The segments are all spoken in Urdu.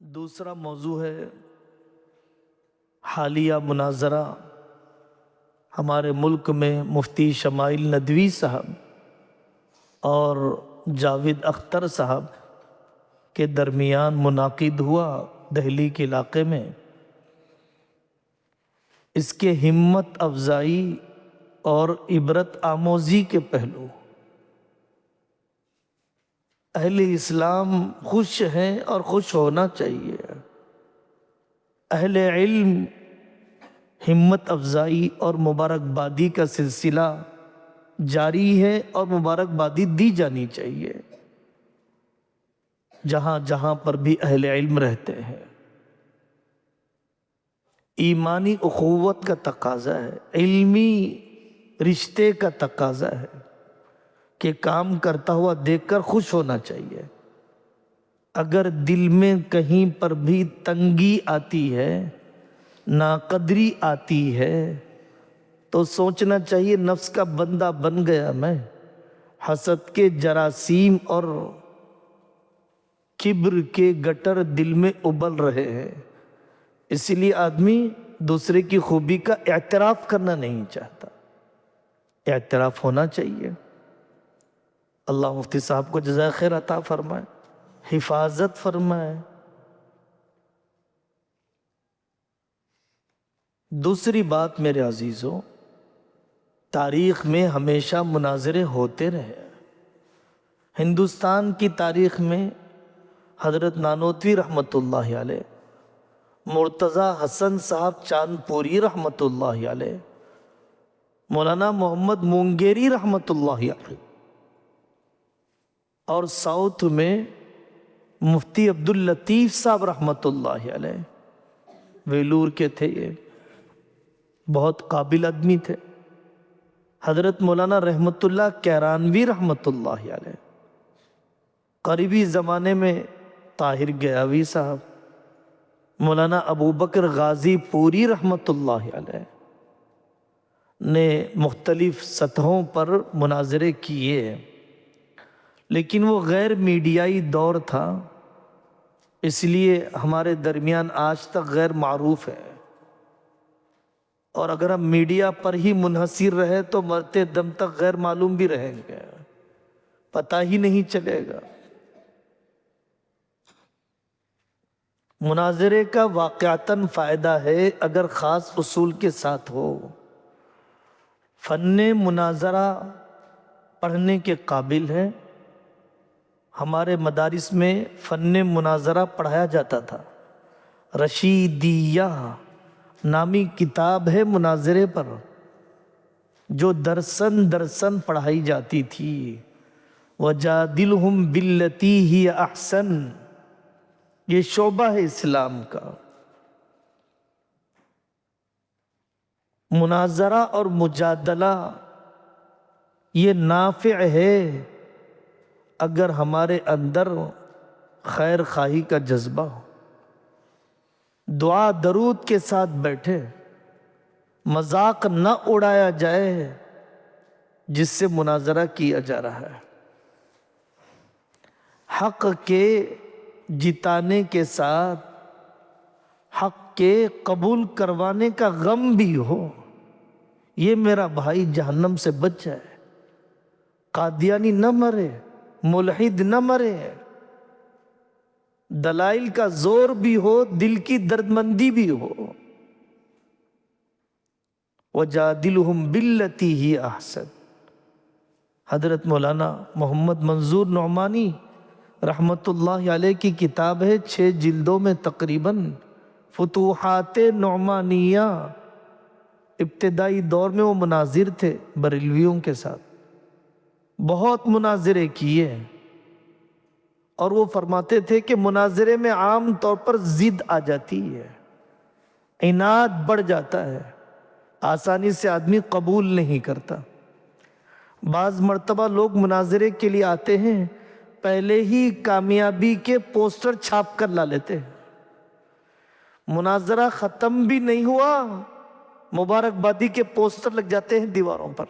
دوسرا موضوع ہے حالیہ مناظرہ ہمارے ملک میں مفتی شمائل ندوی صاحب اور جاوید اختر صاحب کے درمیان منعقد ہوا دہلی کے علاقے میں۔ اس کے ہمت افزائی اور عبرت آموزی کے پہلو، اہل اسلام خوش ہیں اور خوش ہونا چاہیے۔ اہل علم ہمت افزائی اور مبارکبادی کا سلسلہ جاری ہے اور مبارکبادی دی جانی چاہیے جہاں جہاں پر بھی اہل علم رہتے ہیں۔ ایمانی اخوت کا تقاضا ہے، علمی رشتے کا تقاضا ہے کہ کام کرتا ہوا دیکھ کر خوش ہونا چاہیے۔ اگر دل میں کہیں پر بھی تنگی آتی ہے، ناقدری آتی ہے، تو سوچنا چاہیے نفس کا بندہ بن گیا میں، حسد کے جراثیم اور کبر کے گٹر دل میں ابل رہے ہیں۔ اسی لیے آدمی دوسرے کی خوبی کا اعتراف کرنا نہیں چاہتا، اعتراف ہونا چاہیے۔ اللہ مفتی صاحب کو جزائے خیر عطا فرمائے، حفاظت فرمائے۔ دوسری بات میرے عزیزوں، تاریخ میں ہمیشہ مناظرے ہوتے رہے۔ ہندوستان کی تاریخ میں حضرت نانوتوی رحمۃ اللہ علیہ، مرتضی حسن صاحب چاند پوری رحمۃ اللہ علیہ، مولانا محمد مونگیری رحمۃ اللہ علیہ، اور ساؤتھ میں مفتی عبداللطیف صاحب رحمۃ اللہ علیہ، ویلور کے تھے، یہ بہت قابل آدمی تھے۔ حضرت مولانا رحمت اللہ کیرانوی رحمۃ اللہ علیہ، قریبی زمانے میں طاہر گیاوی صاحب، مولانا ابوبکر غازی پوری رحمۃ اللہ علیہ نے مختلف سطحوں پر مناظرے کیے، لیکن وہ غیر میڈیائی دور تھا، اس لیے ہمارے درمیان آج تک غیر معروف ہے، اور اگر ہم میڈیا پر ہی منحصر رہے تو مرتے دم تک غیر معلوم بھی رہیں گے، پتہ ہی نہیں چلے گا۔ مناظرے کا واقعتاً فائدہ ہے اگر خاص اصول کے ساتھ ہو۔ فن مناظرہ پڑھنے کے قابل ہے۔ ہمارے مدارس میں فن مناظرہ پڑھایا جاتا تھا، رشیدیہ نامی کتاب ہے مناظرے پر، جو درسن پڑھائی جاتی تھی۔ وَجَادِلْهُمْ بِالَّتِي هِيَ أَحْسَنُ، یہ شعبہ ہے اسلام کا۔ مناظرہ اور مجادلہ یہ نافع ہے اگر ہمارے اندر خیر خواہی کا جذبہ ہو، دعا درود کے ساتھ بیٹھے، مذاق نہ اڑایا جائے جس سے مناظرہ کیا جا رہا ہے، حق کے جتانے کے ساتھ حق کے قبول کروانے کا غم بھی ہو، یہ میرا بھائی جہنم سے بچ جائے، قادیانی نہ مرے، ملحد نہ مرے، دلائل کا زور بھی ہو، دل کی دردمندی بھی ہو۔ وَجَادِلْهُمْ بِالَّتِي هِيَ أَحْسَنُ، حضرت مولانا محمد منظور نعمانی رحمت اللہ علیہ کی کتاب ہے، 6 جلدوں میں تقریباً، فتوحات نعمانیہ۔ ابتدائی دور میں وہ مناظر تھے بریلویوں کے ساتھ، بہت مناظرے کیے، اور وہ فرماتے تھے کہ مناظرے میں عام طور پر ضد آ جاتی ہے، عناد بڑھ جاتا ہے، آسانی سے آدمی قبول نہیں کرتا۔ بعض مرتبہ لوگ مناظرے کے لیے آتے ہیں، پہلے ہی کامیابی کے پوسٹر چھاپ کر لا لیتے ہیں، مناظرہ ختم بھی نہیں ہوا، مبارکبادی کے پوسٹر لگ جاتے ہیں دیواروں پر۔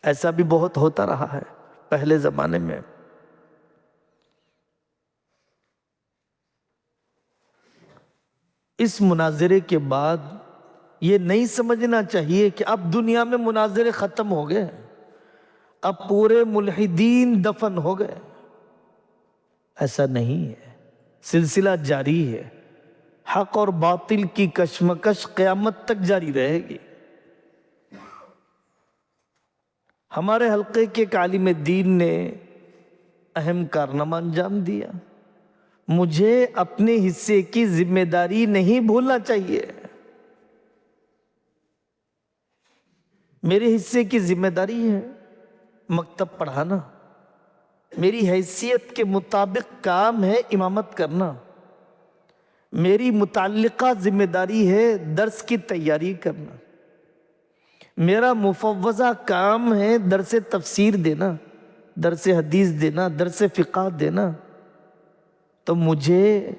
ایسا بھی بہت ہوتا رہا ہے پہلے زمانے میں۔ اس مناظرے کے بعد یہ نہیں سمجھنا چاہیے کہ اب دنیا میں مناظرے ختم ہو گئے، اب پورے ملحدین دفن ہو گئے۔ ایسا نہیں ہے، سلسلہ جاری ہے، حق اور باطل کی کشمکش قیامت تک جاری رہے گی۔ ہمارے حلقے کے ایک عالم دین نے اہم کارنامہ انجام دیا۔ مجھے اپنے حصے کی ذمہ داری نہیں بھولنا چاہیے۔ میرے حصے کی ذمہ داری ہے مکتب پڑھانا، میری حیثیت کے مطابق کام ہے امامت کرنا، میری متعلقہ ذمہ داری ہے درس کی تیاری کرنا، میرا مفوضہ کام ہے درس تفسیر دینا، درس حدیث دینا، درس فقہ دینا۔ تو مجھے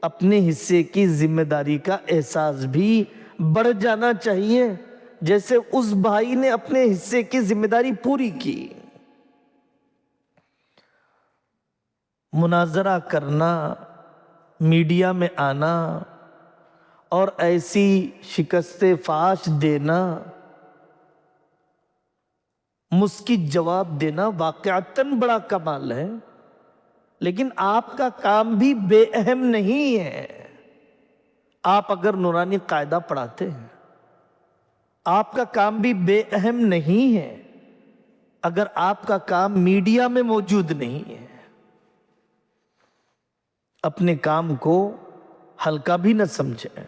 اپنے حصے کی ذمہ داری کا احساس بھی بڑھ جانا چاہیے، جیسے اس بھائی نے اپنے حصے کی ذمہ داری پوری کی۔ مناظرہ کرنا، میڈیا میں آنا اور ایسی شکست فاش دینا، مسکت جواب دینا واقعتاً بڑا کمال ہے، لیکن آپ کا کام بھی بے اہم نہیں ہے۔ آپ اگر نورانی قاعدہ پڑھاتے ہیں، آپ کا کام بھی بے اہم نہیں ہے اگر آپ کا کام میڈیا میں موجود نہیں ہے۔ اپنے کام کو ہلکا بھی نہ سمجھیں۔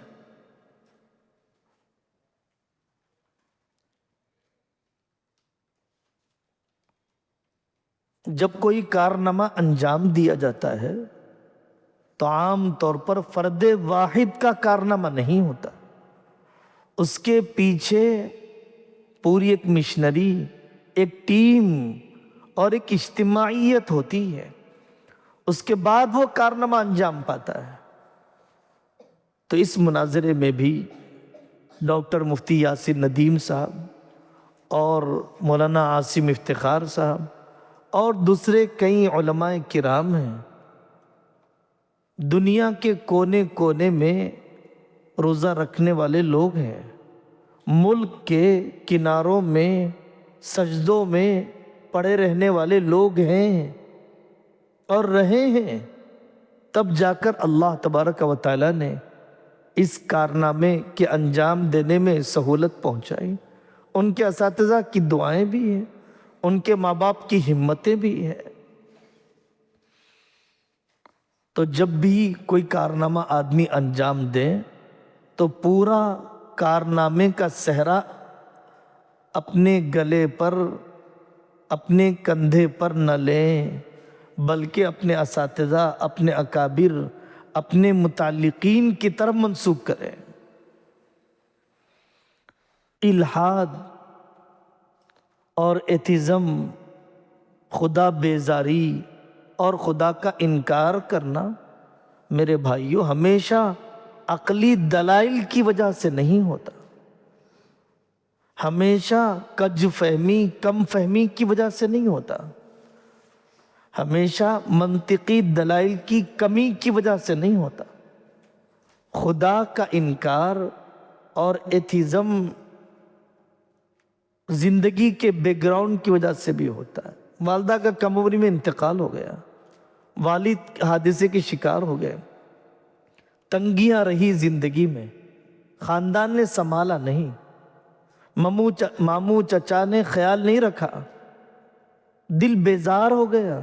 جب کوئی کارنامہ انجام دیا جاتا ہے تو عام طور پر فرد واحد کا کارنامہ نہیں ہوتا، اس کے پیچھے پوری ایک مشنری، ایک ٹیم اور ایک اجتماعیت ہوتی ہے، اس کے بعد وہ کارنامہ انجام پاتا ہے۔ تو اس مناظرے میں بھی ڈاکٹر مفتی یاسر ندیم صاحب اور مولانا عاصم افتخار صاحب اور دوسرے کئی علماء کرام ہیں، دنیا کے کونے کونے میں روزہ رکھنے والے لوگ ہیں، ملک کے کناروں میں سجدوں میں پڑے رہنے والے لوگ ہیں اور رہے ہیں، تب جا کر اللہ تبارک و تعالیٰ نے اس کارنامے کے انجام دینے میں سہولت پہنچائی۔ ان کے اساتذہ کی دعائیں بھی ہیں، ان کے ماں باپ کی ہمتیں بھی ہیں۔ تو جب بھی کوئی کارنامہ آدمی انجام دے تو پورا کارنامے کا صحرا اپنے گلے پر، اپنے کندھے پر نہ لیں، بلکہ اپنے اساتذہ، اپنے اکابر، اپنے متعلقین کی طرف منسوب کریں۔ الحاد اور ایتھزم، خدا بیزاری اور خدا کا انکار کرنا میرے بھائیوں ہمیشہ عقلی دلائل کی وجہ سے نہیں ہوتا، ہمیشہ کج فہمی، کم فہمی کی وجہ سے نہیں ہوتا، ہمیشہ منطقی دلائل کی کمی کی وجہ سے نہیں ہوتا۔ خدا کا انکار اور ایتھزم زندگی کے بیک گراؤنڈ کی وجہ سے بھی ہوتا ہے۔ والدہ کا کم عمری میں انتقال ہو گیا، والد حادثے کے شکار ہو گئے، تنگیاں رہی زندگی میں، خاندان نے سنبھالا نہیں، ماموں چچا نے خیال نہیں رکھا، دل بیزار ہو گیا،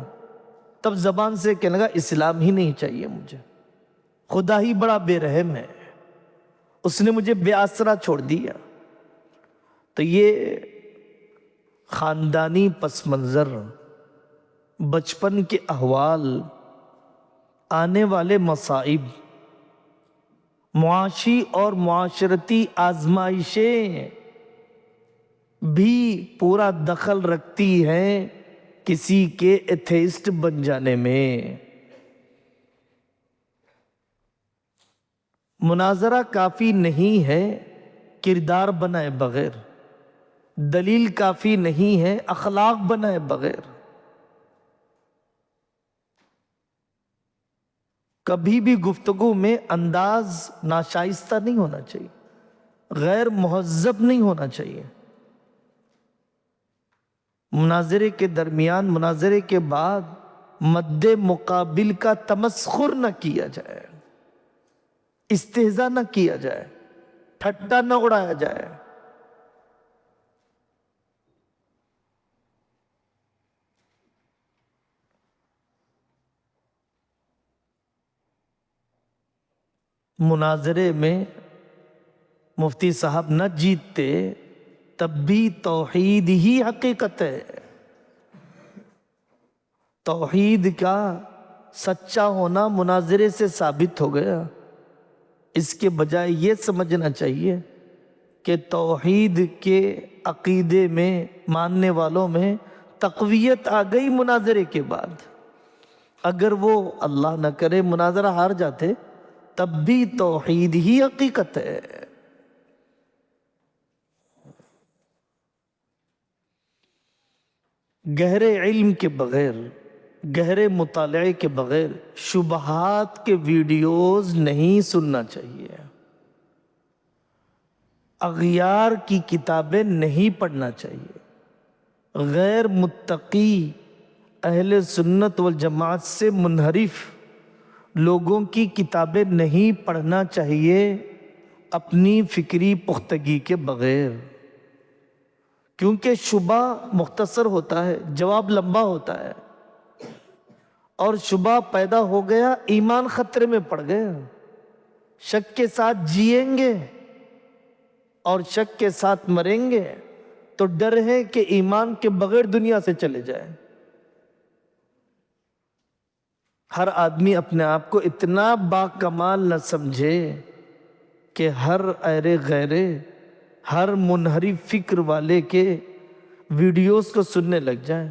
تب زبان سے کہنے لگا اسلام ہی نہیں چاہیے مجھے، خدا ہی بڑا بے رحم ہے، اس نے مجھے بے آسرا چھوڑ دیا۔ تو یہ خاندانی پس منظر، بچپن کے احوال، آنے والے مصائب، معاشی اور معاشرتی آزمائشیں بھی پورا دخل رکھتی ہیں کسی کے ایتھیسٹ بن جانے میں۔ مناظرہ کافی نہیں ہے کردار بنائے بغیر، دلیل کافی نہیں ہے اخلاق بنائے بغیر۔ کبھی بھی گفتگو میں انداز ناشائستہ نہیں ہونا چاہیے، غیر مہذب نہیں ہونا چاہیے۔ مناظرے کے درمیان، مناظرے کے بعد مد مقابل کا تمسخر نہ کیا جائے، استہزاء نہ کیا جائے، ٹھٹا نہ اڑایا جائے۔ مناظرے میں مفتی صاحب نہ جیتتے تب بھی توحید ہی حقیقت ہے۔ توحید کا سچا ہونا مناظرے سے ثابت ہو گیا۔ اس کے بجائے یہ سمجھنا چاہیے کہ توحید کے عقیدے میں ماننے والوں میں تقویت آ گئی مناظرے کے بعد۔ اگر وہ اللہ نہ کرے مناظرہ ہار جاتے تب بھی توحید ہی حقیقت ہے۔ گہرے علم کے بغیر، گہرے مطالعے کے بغیر شبہات کے ویڈیوز نہیں سننا چاہیے، اغیار کی کتابیں نہیں پڑھنا چاہیے، غیر متقی اہل سنت والجماعت سے منحرف لوگوں کی کتابیں نہیں پڑھنا چاہیے اپنی فکری پختگی کے بغیر، کیونکہ شبہ مختصر ہوتا ہے، جواب لمبا ہوتا ہے، اور شبہ پیدا ہو گیا ایمان خطرے میں پڑ گیا۔ شک کے ساتھ جئیں گے اور شک کے ساتھ مریں گے تو ڈر ہے کہ ایمان کے بغیر دنیا سے چلے جائیں۔ ہر آدمی اپنے آپ کو اتنا باکمال نہ سمجھے کہ ہر ایرے غیرے، ہر منحرف فکر والے کے ویڈیوز کو سننے لگ جائیں،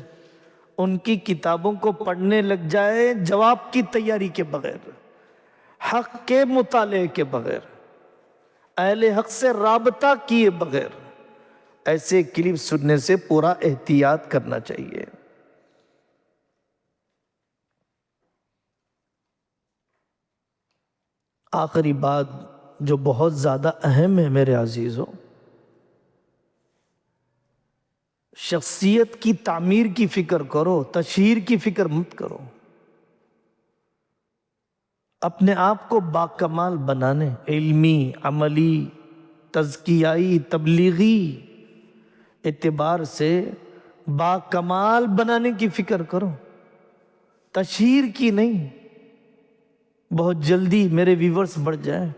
ان کی کتابوں کو پڑھنے لگ جائے جواب کی تیاری کے بغیر، حق کے مطالعے کے بغیر، اہل حق سے رابطہ کیے بغیر۔ ایسے کلپ سننے سے پورا احتیاط کرنا چاہیے۔ آخری بات جو بہت زیادہ اہم ہے میرے عزیزوں، شخصیت کی تعمیر کی فکر کرو، تشہیر کی فکر مت کرو۔ اپنے آپ کو باکمال بنانے، علمی، عملی، تزکیائی، تبلیغی اعتبار سے باکمال بنانے کی فکر کرو، تشہیر کی نہیں۔ بہت جلدی میرے ویورز بڑھ جائیں،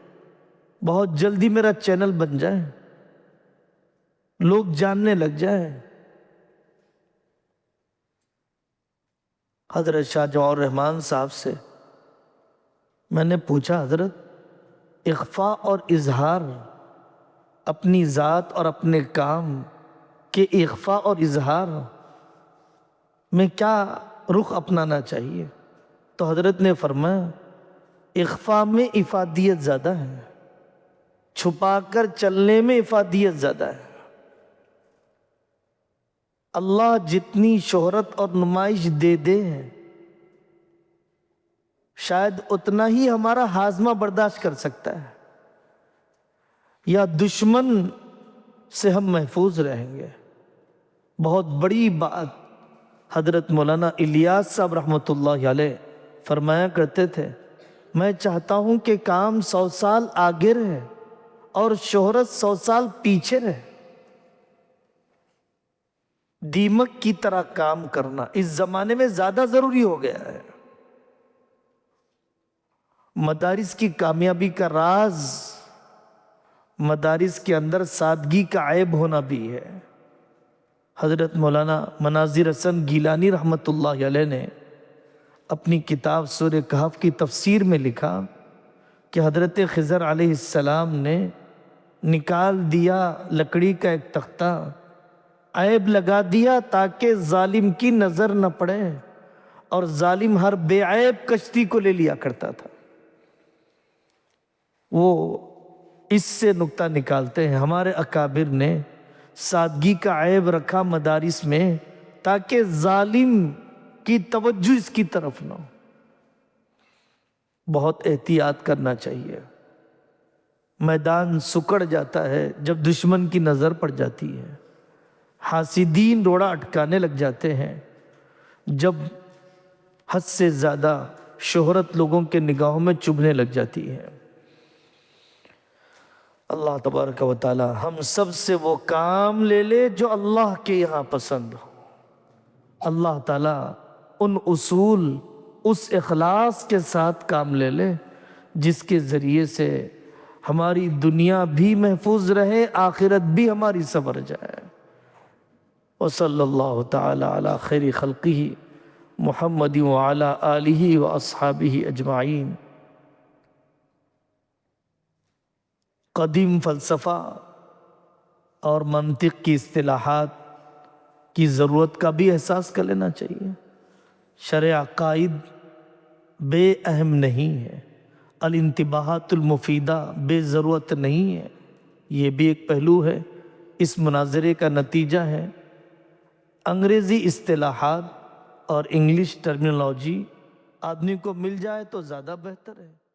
بہت جلدی میرا چینل بن جائے، لوگ جاننے لگ جائیں۔ حضرت شاہ جواں الرحمن صاحب سے میں نے پوچھا، حضرت اخفاء اور اظہار، اپنی ذات اور اپنے کام کے اخفاء اور اظہار میں کیا رخ اپنانا چاہیے؟ تو حضرت نے فرمایا اخفاء میں افادیت زیادہ ہے، چھپا کر چلنے میں افادیت زیادہ ہے۔ اللہ جتنی شہرت اور نمائش دے دے شاید اتنا ہی ہمارا ہاضمہ برداشت کر سکتا ہے، یا دشمن سے ہم محفوظ رہیں گے۔ بہت بڑی بات حضرت مولانا الیاس صاحب رحمۃ اللہ علیہ فرمایا کرتے تھے، میں چاہتا ہوں کہ کام 100 سال آگے رہے اور شہرت 100 سال پیچھے رہے۔ دیمک کی طرح کام کرنا اس زمانے میں زیادہ ضروری ہو گیا ہے۔ مدارس کی کامیابی کا راز مدارس کے اندر سادگی کا عیب ہونا بھی ہے۔ حضرت مولانا مناظر حسن گیلانی رحمۃ اللہ علیہ نے اپنی کتاب سورہ کہف کی تفسیر میں لکھا کہ حضرت خضر علیہ السلام نے نکال دیا لکڑی کا ایک تختہ، عیب لگا دیا تاکہ ظالم کی نظر نہ پڑے، اور ظالم ہر بے عیب کشتی کو لے لیا کرتا تھا۔ وہ اس سے نکتہ نکالتے ہیں ہمارے اکابر نے سادگی کا عیب رکھا مدارس میں تاکہ ظالم کی توجہ اس کی طرف نہ ہو۔ بہت احتیاط کرنا چاہیے۔ میدان سکڑ جاتا ہے جب دشمن کی نظر پڑ جاتی ہے، حاسدین روڑا اٹکانے لگ جاتے ہیں جب حد سے زیادہ شہرت لوگوں کے نگاہوں میں چبھنے لگ جاتی ہے۔ اللہ تبارک و تعالی ہم سب سے وہ کام لے لے جو اللہ کے یہاں پسند ہو۔ اللہ تعالی ان اصول، اس اخلاص کے ساتھ کام لے لے جس کے ذریعے سے ہماری دنیا بھی محفوظ رہے، آخرت بھی ہماری سنور جائے۔ وصلی اللہ تعالی علی خیر خلقہ محمد وعلی آلہ واصحابہ اجمعین۔ قدیم فلسفہ اور منطق کی اصطلاحات کی ضرورت کا بھی احساس کر لینا چاہیے۔ شرع عقائد بے اہم نہیں ہے، الانتباہات المفیدہ بے ضرورت نہیں ہے، یہ بھی ایک پہلو ہے۔ اس مناظرے کا نتیجہ ہے انگریزی اصطلاحات اور انگلش ٹرمینالوجی آدمی کو مل جائے تو زیادہ بہتر ہے۔